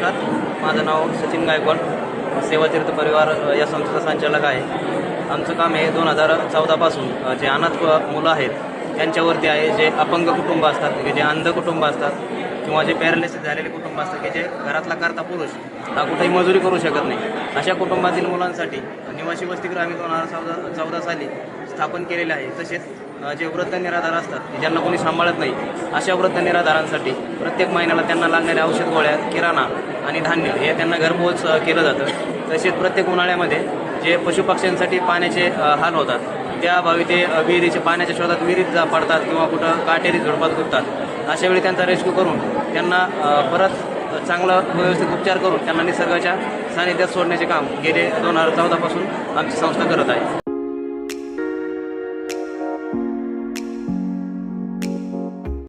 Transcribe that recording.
नमस्कार, माझं नाव सचिन गायकवाड, सेवातीर्थ परिवार या संस्थेचा संचालक आहे. आमचं काम हे 2014पासून जे अनाथ मुलं आहेत त्यांच्यावरती आहे. जे अपंग कुटुंब असतात, की जे अंध कुटुंब असतात किंवा जे पॅरालिसिस झालेले कुटुंब असतात, की जे घरातला करता पुरुष हा कुठेही मजुरी करू शकत नाही, अशा कुटुंबातील मुलांसाठी निवासी वसतिगृह आम्ही 2014 साली स्थापन केलेले आहे. तसेच जे वृद्ध निराधार असतात, की ज्यांना कोणी सांभाळत नाही, अशा वृद्ध निराधारांसाठी प्रत्येक महिन्याला त्यांना लागणाऱ्या औषध गोळ्या, किराणा आणि धान्य हे त्यांना घरपोच केलं जातं. तसेच प्रत्येक उन्हाळ्यामध्ये जे पशुपक्ष्यांसाठी पाण्याचे हाल होतात, त्याभावी ते विहिरीच्या पाण्याच्या शोधात विहिरीत पडतात किंवा कुठं काटेरी झुडपात गुंततात. अशावेळी त्यांचा रेस्क्यू करून त्यांना परत चांगला व्यवस्थित उपचार करून त्यांना निसर्गाच्या सानिध्यात सोडण्याचे काम गेले 2014पासून आमची संस्था करत आहे.